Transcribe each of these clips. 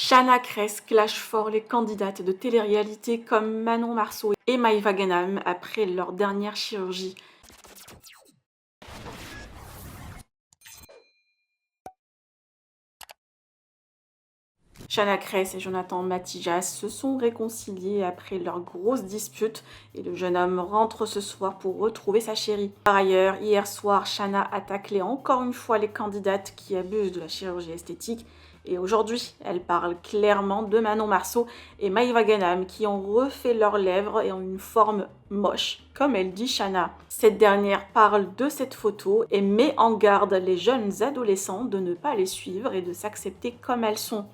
Shanna Kress clash fort les candidates de télé-réalité comme Manon Marceau et Maïva Ganam après leur dernière chirurgie. Shanna Kress et Jonathan Matijas se sont réconciliés après leur grosse dispute et le jeune homme rentre ce soir pour retrouver sa chérie. Par ailleurs, hier soir, Shanna a taclé encore une fois les candidates qui abusent de la chirurgie esthétique et aujourd'hui, elle parle clairement de Manon Marceau et Maïva Ganam qui ont refait leurs lèvres et ont une forme moche, comme elle dit Shanna. Cette dernière parle de cette photo et met en garde les jeunes adolescents de ne pas les suivre et de s'accepter comme elles sont.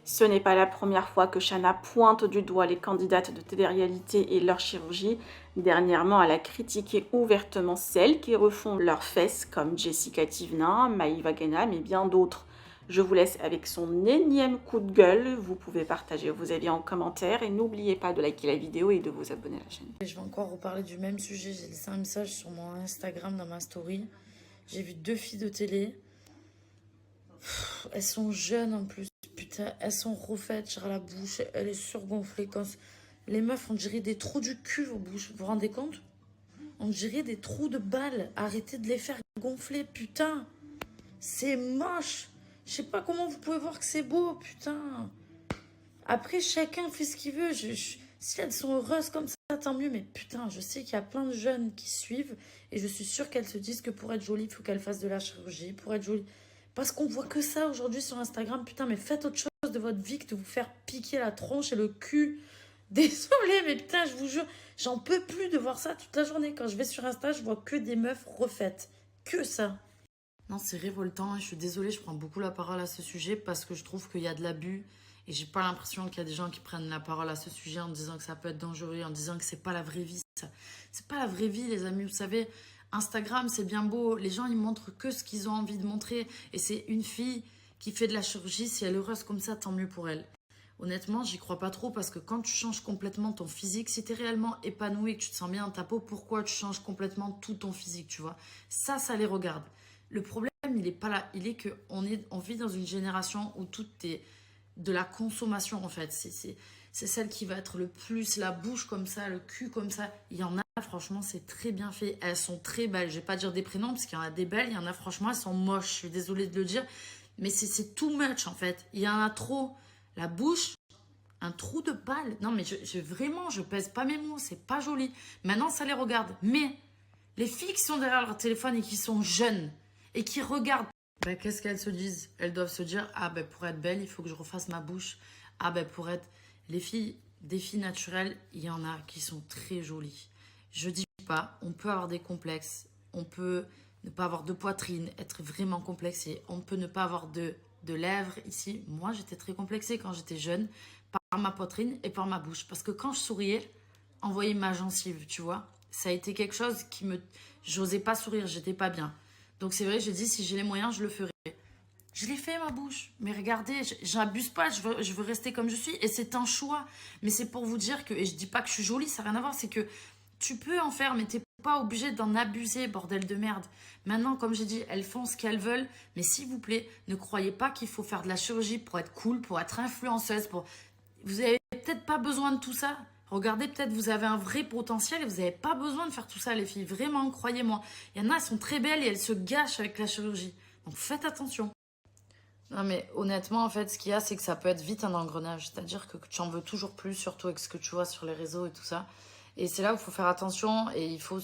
Ce n'est pas la première fois que Shanna pointe du doigt les candidates de télé-réalité et leur chirurgie. Dernièrement, elle a critiqué ouvertement celles qui refont leurs fesses, comme Jessica Tivna, Maïva Ganam et bien d'autres. Je vous laisse avec son énième coup de gueule. Vous pouvez partager vos avis en commentaire et n'oubliez pas de liker la vidéo et de vous abonner à la chaîne. Je vais encore reparler du même sujet. J'ai laissé un message sur mon Instagram dans ma story. J'ai vu 2 filles de télé. Elles sont jeunes en plus. Putain, elles sont refaites sur la bouche. Elle est surgonflée. Les meufs, on dirait des trous du cul aux bouches. Vous vous rendez compte? On dirait des trous de balles. Arrêtez de les faire gonfler, putain. C'est moche. Je sais pas comment vous pouvez voir que c'est beau, putain. Après, chacun fait ce qu'il veut. Si elles sont heureuses comme ça, tant mieux. Mais putain, je sais qu'il y a plein de jeunes qui suivent. Et je suis sûre qu'elles se disent que pour être jolie, il faut qu'elles fassent de la chirurgie. Pour être jolie. Parce qu'on voit que ça aujourd'hui sur Instagram. Putain, mais faites autre chose de votre vie que de vous faire piquer la tronche et le cul. Désolée, mais putain, je vous jure, j'en peux plus de voir ça toute la journée. Quand je vais sur Insta, je vois que des meufs refaites. Que ça. Non, c'est révoltant. Je suis désolée, je prends beaucoup la parole à ce sujet parce que je trouve qu'il y a de l'abus. Et j'ai pas l'impression qu'il y a des gens qui prennent la parole à ce sujet en disant que ça peut être dangereux, en disant que c'est pas la vraie vie. C'est pas la vraie vie, les amis. Vous savez, Instagram, c'est bien beau. Les gens, ils montrent que ce qu'ils ont envie de montrer. Et c'est une fille qui fait de la chirurgie. Si elle est heureuse comme ça, tant mieux pour elle. Honnêtement, j'y crois pas trop parce que quand tu changes complètement ton physique, si tu es réellement épanoui et que tu te sens bien dans ta peau, pourquoi tu changes complètement tout ton physique, tu vois? Ça les regarde. Le problème, il est pas là. Il est on vit dans une génération où tout est de la consommation, en fait. C'est celle qui va être le plus la bouche comme ça, le cul comme ça. Il y en a, franchement, c'est très bien fait. Elles sont très belles. Je vais pas dire des prénoms parce qu'il y en a des belles. Il y en a, franchement, elles sont moches. Je suis désolée de le dire. Mais c'est too much, en fait. Il y en a trop. La bouche, un trou de balle. Non, mais vraiment, je pèse pas mes mots. C'est pas joli. Maintenant, ça les regarde. Mais les filles qui sont derrière leur téléphone et qui sont jeunes et qui regardent, ben, qu'est-ce qu'elles se disent? Elles doivent se dire, ah ben pour être belle, il faut que je refasse ma bouche. Ah ben pour être... Les filles, des filles naturelles, il y en a qui sont très jolies. Je dis pas, on peut avoir des complexes. On peut ne pas avoir de poitrine, être vraiment complexé. On peut ne pas avoir de lèvres ici. Moi, j'étais très complexée quand j'étais jeune par ma poitrine et par ma bouche. Parce que quand je souriais, on voyait ma gencive, tu vois. Ça a été quelque chose qui me... J'osais pas sourire, j'étais pas bien. Donc c'est vrai, j'ai dit, si j'ai les moyens, je le ferai. Je l'ai fait, ma bouche. Mais regardez, j'abuse pas, je veux rester comme je suis. Et c'est un choix. Mais c'est pour vous dire que... Et je dis pas que je suis jolie, ça n'a rien à voir. C'est que tu peux en faire, mais t'es pas obligé d'en abuser, bordel de merde. Maintenant, comme j'ai dit, elles font ce qu'elles veulent. Mais s'il vous plaît, ne croyez pas qu'il faut faire de la chirurgie pour être cool, pour être influenceuse. Vous avez peut-être pas besoin de tout ça. Regardez, peut-être vous avez un vrai potentiel et vous n'avez pas besoin de faire tout ça, les filles. Vraiment, croyez-moi. Il y en a, elles sont très belles et elles se gâchent avec la chirurgie. Donc faites attention. Non, mais honnêtement, en fait, ce qu'il y a, c'est que ça peut être vite un engrenage. C'est-à-dire que tu en veux toujours plus, surtout avec ce que tu vois sur les réseaux et tout ça. Et c'est là où il faut faire attention et il faut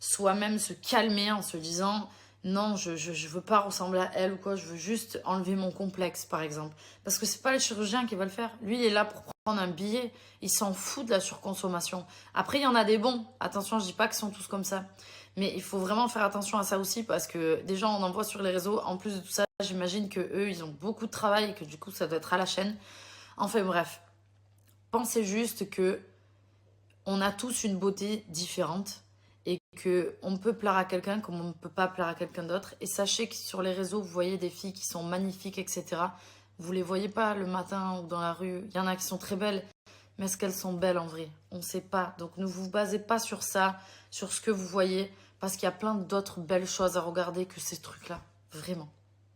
soi-même se calmer en se disant... Non, je veux pas ressembler à elle ou quoi. Je veux juste enlever mon complexe, par exemple. Parce que c'est pas le chirurgien qui va le faire. Lui, il est là pour prendre un billet. Il s'en fout de la surconsommation. Après, il y en a des bons. Attention, je dis pas qu'ils sont tous comme ça. Mais il faut vraiment faire attention à ça aussi parce que des gens, on en voit sur les réseaux. En plus de tout ça, j'imagine que eux, ils ont beaucoup de travail et que du coup, ça doit être à la chaîne. Enfin bref, pensez juste que on a tous une beauté différente. Et qu'on peut plaire à quelqu'un comme on ne peut pas plaire à quelqu'un d'autre. Et sachez que sur les réseaux, vous voyez des filles qui sont magnifiques, etc. Vous ne les voyez pas le matin ou dans la rue. Il y en a qui sont très belles, mais est-ce qu'elles sont belles en vrai? On ne sait pas. Donc ne vous basez pas sur ça, sur ce que vous voyez, parce qu'il y a plein d'autres belles choses à regarder que ces trucs-là. Vraiment.